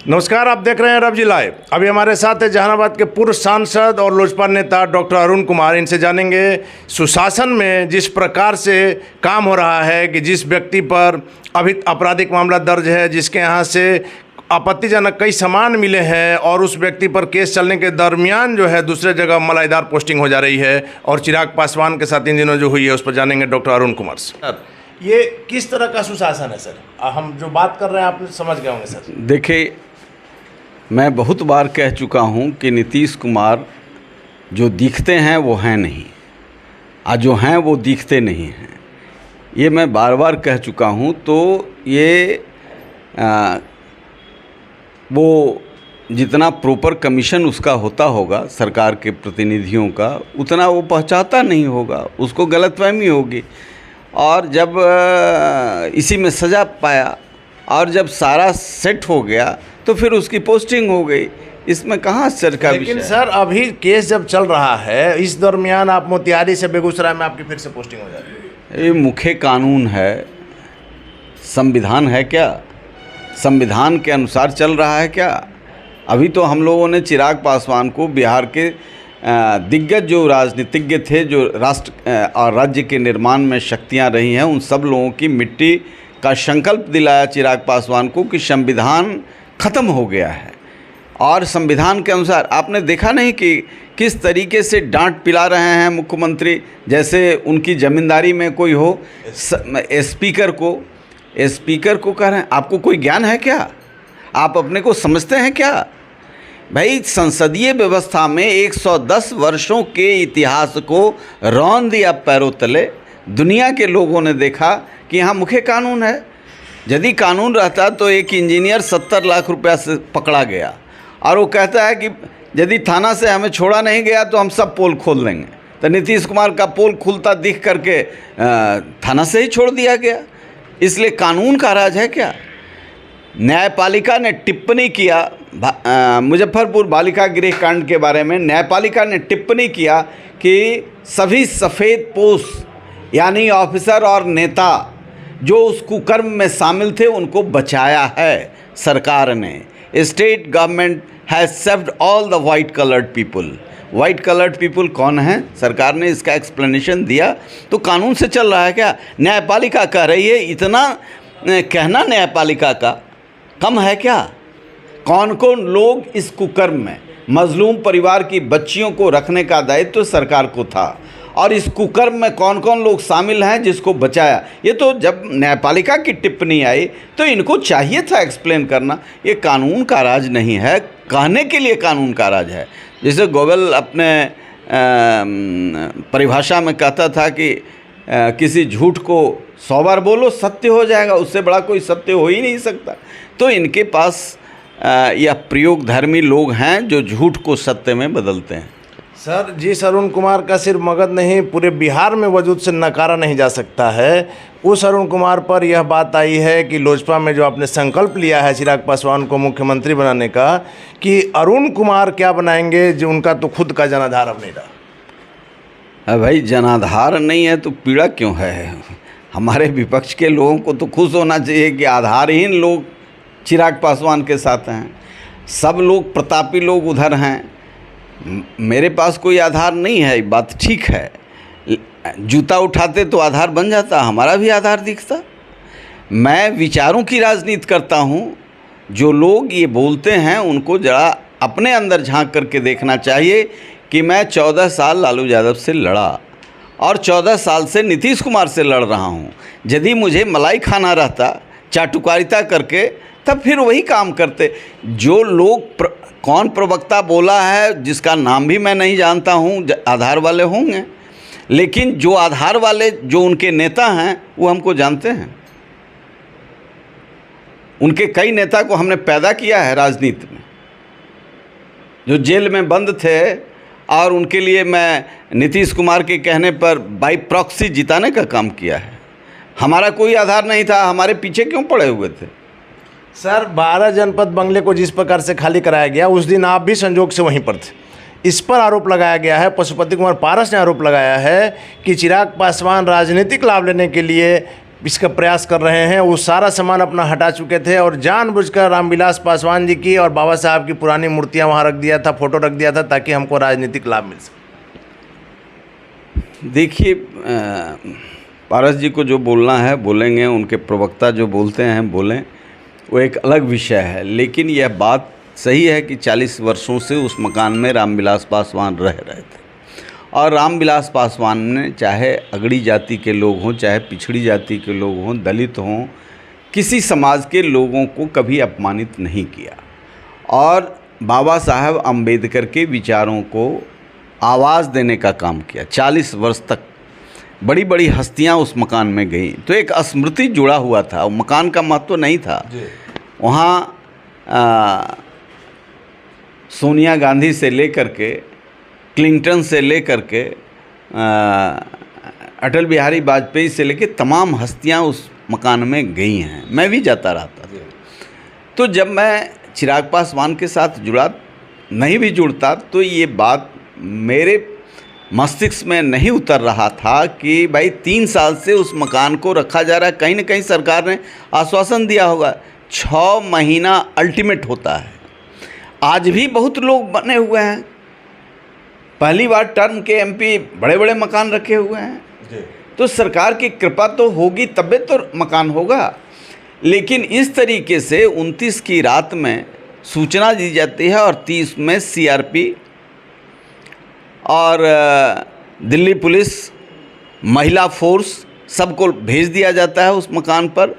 नमस्कार, आप देख रहे हैं रब जी लाइव। अभी हमारे साथ है जहानाबाद के पूर्व सांसद और लोजपा नेता डॉक्टर अरुण कुमार। इनसे जानेंगे सुशासन में जिस प्रकार से काम हो रहा है कि जिस व्यक्ति पर अभी आपराधिक मामला दर्ज है, जिसके यहाँ से आपत्तिजनक कई सामान मिले हैं और उस व्यक्ति पर केस चलने के दरमियान जो है दूसरे जगह मलाईदार पोस्टिंग हो जा रही है, और चिराग पासवान के साथ इन दिनों जो हुई है उस पर जानेंगे डॉक्टर अरुण कुमार से। सर, ये किस तरह का सुशासन है सर? हम जो बात कर रहे हैं आप समझ गए होंगे सर। देखिए, मैं बहुत बार कह चुका हूं कि नीतीश कुमार जो दिखते हैं वो हैं नहीं, और जो हैं वो दिखते नहीं हैं। ये मैं बार बार कह चुका हूं। तो ये वो जितना प्रॉपर कमीशन उसका होता होगा सरकार के प्रतिनिधियों का, उतना वो पहुंचाता नहीं होगा, उसको गलतफहमी होगी। और जब इसी में सज़ा पाया और जब सारा सेट हो गया तो फिर उसकी पोस्टिंग हो गई। इसमें कहाँ आश्चर्य का विषय? लेकिन सर, अभी केस जब चल रहा है, इस दरमियान आप मोतिहारी से बेगूसराय में आपकी फिर से पोस्टिंग हो जाती है। ये मुख्य कानून है, संविधान है क्या? संविधान के अनुसार चल रहा है क्या? अभी तो हम लोगों ने चिराग पासवान को बिहार के दिग्गज जो राजनीतिज्ञ थे, जो राष्ट्र और राज्य के निर्माण में शक्तियां रही हैं, उन सब लोगों की मिट्टी का संकल्प दिलाया चिराग पासवान को कि संविधान ख़त्म हो गया है। और संविधान के अनुसार आपने देखा नहीं कि किस तरीके से डांट पिला रहे हैं मुख्यमंत्री, जैसे उनकी ज़मींदारी में कोई हो। स्पीकर को कह रहे हैं आपको कोई ज्ञान है क्या? आप अपने को समझते हैं क्या? भाई, संसदीय व्यवस्था में 110 वर्षों के इतिहास को रौंद दिया पैरों तले। दुनिया के लोगों ने देखा कि यहाँ मुख्य कानून है। यदि कानून रहता तो एक इंजीनियर 70 लाख रुपया से पकड़ा गया और वो कहता है कि यदि थाना से हमें छोड़ा नहीं गया तो हम सब पोल खोल देंगे। तो नीतीश कुमार का पोल खुलता दिख करके थाना से ही छोड़ दिया गया। इसलिए कानून का राज है क्या? न्यायपालिका ने टिप्पणी किया मुजफ्फरपुर बालिका गृह कांड के बारे में। न्यायपालिका ने टिप्पणी किया कि सभी सफ़ेद पोश यानी ऑफिसर और नेता जो उस कुकर्म में शामिल थे उनको बचाया है सरकार ने। State government has saved all the white coloured people. White coloured people कौन है? सरकार ने इसका एक्सप्लेनेशन दिया। तो कानून से चल रहा है क्या? न्यायपालिका कह रही है। इतना कहना न्यायपालिका का कम है क्या? कौन कौन लोग इस कुकर्म में, मजलूम परिवार की बच्चियों को रखने का दायित्व तो सरकार को था, और इस कुकर्म में कौन कौन लोग शामिल हैं जिसको बचाया। ये तो जब न्यायपालिका की टिप्पणी आई तो इनको चाहिए था एक्सप्लेन करना। ये कानून का राज नहीं है, कहने के लिए कानून का राज है। जैसे गोवेल अपने परिभाषा में कहता था कि किसी झूठ को 100 बार बोलो सत्य हो जाएगा, उससे बड़ा कोई सत्य हो ही नहीं सकता। तो इनके पास यह प्रयोगधर्मी लोग हैं जो झूठ को सत्य में बदलते हैं। सर, जिस अरुण कुमार का सिर्फ मगध नहीं पूरे बिहार में वजूद से नकारा नहीं जा सकता है, उस अरुण कुमार पर यह बात आई है कि लोजपा में जो आपने संकल्प लिया है चिराग पासवान को मुख्यमंत्री बनाने का, कि अरुण कुमार क्या बनाएंगे, जो उनका तो खुद का जनाधार अब नहीं रहा। भाई, जनाधार नहीं है तो पीड़ा क्यों है? हमारे विपक्ष के लोगों को तो खुश होना चाहिए कि आधारहीन लोग चिराग पासवान के साथ हैं। सब लोग प्रतापी लोग उधर हैं। मेरे पास कोई आधार नहीं है, बात ठीक है। जूता उठाते तो आधार बन जाता, हमारा भी आधार दिखता। मैं विचारों की राजनीति करता हूँ। जो लोग ये बोलते हैं उनको जरा अपने अंदर झांक करके देखना चाहिए कि मैं 14 साल लालू यादव से लड़ा और 14 साल से नीतीश कुमार से लड़ रहा हूँ। यदि मुझे मलाई खाना रहता चाटुकारिता करके, तब फिर वही काम करते। जो लोग कौन प्रवक्ता बोला है जिसका नाम भी मैं नहीं जानता हूँ, आधार वाले होंगे, लेकिन जो आधार वाले जो उनके नेता हैं वो हमको जानते हैं। उनके कई नेता को हमने पैदा किया है राजनीति में, जो जेल में बंद थे, और उनके लिए मैं नीतीश कुमार के कहने पर बाई प्रॉक्सी जिताने का काम किया है। हमारा कोई आधार नहीं था, हमारे पीछे क्यों पड़े हुए थे? सर, 12 जनपद बंगले को जिस प्रकार से खाली कराया गया, उस दिन आप भी संजोग से वहीं पर थे। इस पर आरोप लगाया गया है, पशुपति कुमार पारस ने आरोप लगाया है कि चिराग पासवान राजनीतिक लाभ लेने के लिए इसका प्रयास कर रहे हैं। वो सारा सामान अपना हटा चुके थे और जानबूझकर रामविलास पासवान जी की और बाबा साहब की पुरानी मूर्तियां वहां रख दिया था, फोटो रख दिया था, ताकि हमको राजनीतिक लाभ मिल सके। देखिए, पारस जी को जो बोलना है बोलेंगे, उनके प्रवक्ता जो बोलते हैं बोलें, वो एक अलग विषय है। लेकिन यह बात सही है कि 40 वर्षों से उस मकान में रामविलास पासवान रह रहे थे और रामविलास पासवान ने चाहे अगड़ी जाति के लोग हों, चाहे पिछड़ी जाति के लोग हों, दलित हों, किसी समाज के लोगों को कभी अपमानित नहीं किया और बाबा साहब अम्बेडकर के विचारों को आवाज़ देने का काम किया। 40 वर्ष तक बड़ी बड़ी हस्तियां उस मकान में गई, तो एक स्मृति जुड़ा हुआ था। मकान का महत्व नहीं था। वहाँ सोनिया गांधी से लेकर के, क्लिंटन से लेकर के, अटल बिहारी वाजपेयी से लेकर तमाम हस्तियां उस मकान में गई हैं। मैं भी जाता रहता था। तो जब मैं चिराग पासवान के साथ जुड़ा, नहीं भी जुड़ता, तो ये बात मेरे मस्तिष्क में नहीं उतर रहा था कि भाई 3 साल से उस मकान को रखा जा रहा है। कहीं ना कहीं सरकार ने आश्वासन दिया होगा, 6 महीना अल्टीमेट होता है। आज भी बहुत लोग बने हुए हैं, पहली बार टर्म के एमपी बड़े बड़े मकान रखे हुए हैं। तो सरकार की कृपा तो होगी तबे तो मकान होगा। लेकिन इस तरीके से 29 की रात में सूचना दी जाती है और 30 में सीआरपी और दिल्ली पुलिस, महिला फोर्स, सबको भेज दिया जाता है उस मकान पर।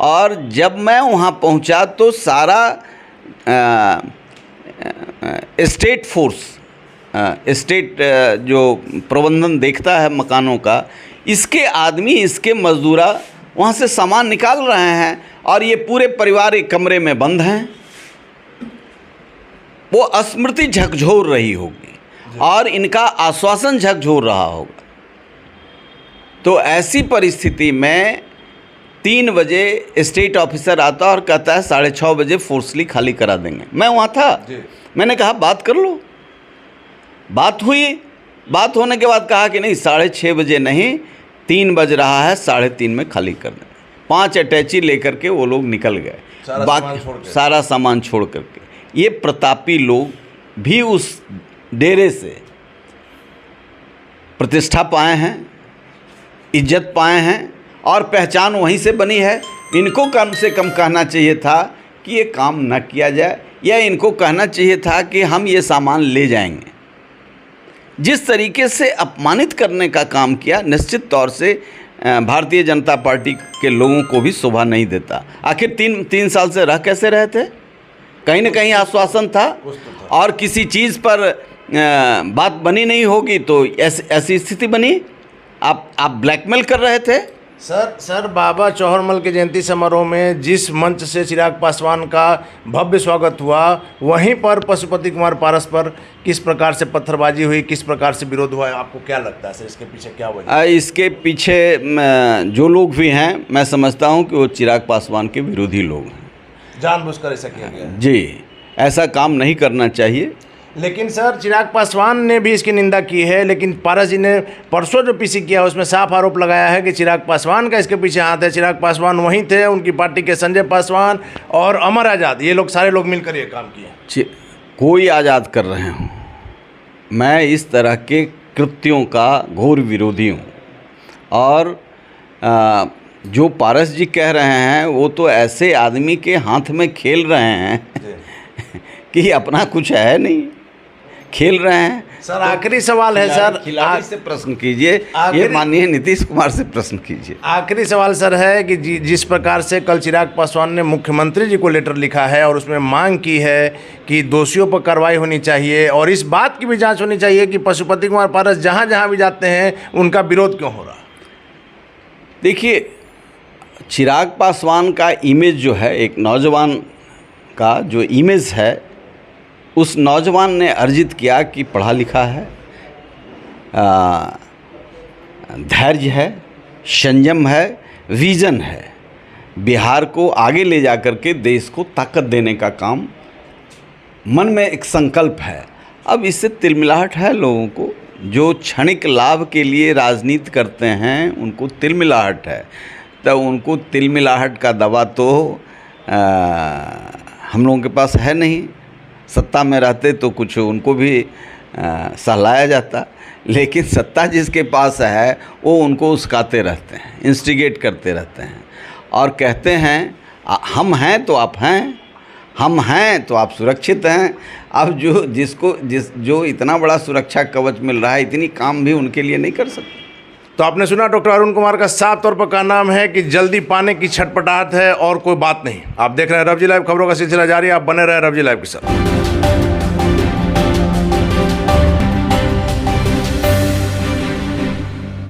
और जब मैं वहाँ पहुँचा तो सारा स्टेट फोर्स, स्टेट जो प्रबंधन देखता है मकानों का, इसके आदमी, इसके मजदूरा वहाँ से सामान निकाल रहे हैं और ये पूरे परिवार एक कमरे में बंद हैं। वो स्मृति झकझोर रही होगी और इनका आश्वासन झकझोर रहा होगा। तो ऐसी परिस्थिति में 3 बजे स्टेट ऑफिसर आता और कहता है 6:30 बजे फोर्सली खाली करा देंगे। मैं वहाँ था, मैंने कहा बात कर लो। बात हुई, बात होने के बाद कहा कि नहीं 6:30 बजे नहीं, 3 बज रहा है, 3:30 में खाली कर दें। 5 अटैची लेकर के वो लोग निकल गए, बाकी सारा सामान छोड़ करके। ये प्रतापी लोग भी उस डेरे से प्रतिष्ठा पाए हैं, इज्जत पाए हैं और पहचान वहीं से बनी है। इनको कम से कम कहना चाहिए था कि ये काम न किया जाए, या इनको कहना चाहिए था कि हम ये सामान ले जाएंगे। जिस तरीके से अपमानित करने का काम किया, निश्चित तौर से भारतीय जनता पार्टी के लोगों को भी शोभा नहीं देता। आखिर 3 साल से रह कैसे रहे थे? कहीं न कहीं आश्वासन था और किसी चीज़ पर बात बनी नहीं होगी तो ऐसी स्थिति बनी। आप ब्लैकमेल कर रहे थे। सर बाबा चौहरमल के जयंती समारोह में जिस मंच से चिराग पासवान का भव्य स्वागत हुआ, वहीं पर पशुपति कुमार पारस पर किस प्रकार से पत्थरबाजी हुई, किस प्रकार से विरोध हुआ, आपको क्या लगता है सर? इसके पीछे क्या वजह? इसके पीछे जो लोग भी हैं, मैं समझता हूं कि वो चिराग पासवान के विरोधी लोग हैं। जानबूझकर ऐसा किया गया? जी, ऐसा काम नहीं करना चाहिए। लेकिन सर चिराग पासवान ने भी इसकी निंदा की है, लेकिन पारस जी ने परसों जो पीसी किया उसमें साफ आरोप लगाया है कि चिराग पासवान का इसके पीछे हाथ है। चिराग पासवान वहीं थे, उनकी पार्टी के संजय पासवान और अमर आज़ाद, ये लोग सारे लोग मिलकर ये काम किए। कोई आज़ाद कर रहे हों, मैं इस तरह के कृत्यों का घोर विरोधी हूँ। और जो पारस जी कह रहे हैं वो तो ऐसे आदमी के हाथ में खेल रहे हैं कि अपना कुछ है नहीं, खेल रहे हैं। सर आखिरी सवाल है सर, खिलाड़ी से प्रश्न कीजिए, ये माननीय नीतीश कुमार से प्रश्न कीजिए। आखिरी सवाल सर है कि जिस प्रकार से कल चिराग पासवान ने मुख्यमंत्री जी को लेटर लिखा है और उसमें मांग की है कि दोषियों पर कार्रवाई होनी चाहिए और इस बात की भी जांच होनी चाहिए कि पशुपति कुमार पारस जहाँ जहाँ भी जाते हैं उनका विरोध क्यों हो रहा? देखिए, चिराग पासवान का इमेज जो है, एक नौजवान का जो इमेज है, उस नौजवान ने अर्जित किया कि पढ़ा लिखा है, धैर्य है, संयम है, विज़न है, बिहार को आगे ले जा कर के देश को ताकत देने का काम मन में एक संकल्प है। अब इससे तिलमिलाहट है लोगों को, जो क्षणिक लाभ के लिए राजनीति करते हैं उनको तिलमिलाहट है। तो उनको तिलमिलाहट का दवा तो हम लोगों के पास है नहीं। सत्ता में रहते तो कुछ उनको भी सहलाया जाता, लेकिन सत्ता जिसके पास है वो उनको उस्काते रहते हैं, इंस्टिगेट करते रहते हैं और कहते हैं हम हैं तो आप हैं, हम हैं तो आप सुरक्षित हैं। अब जो इतना बड़ा सुरक्षा कवच मिल रहा है, इतनी काम भी उनके लिए नहीं कर सकते। तो आपने सुना डॉक्टर अरुण कुमार का साफ तौर पर कहना है कि जल्दी पाने की छटपटाहट है और कोई बात नहीं। आप देख रहे हैं रवजी लाइव, खबरों का सिलसिला जारी है, आप बने रहे रवजी लाइव के साथ।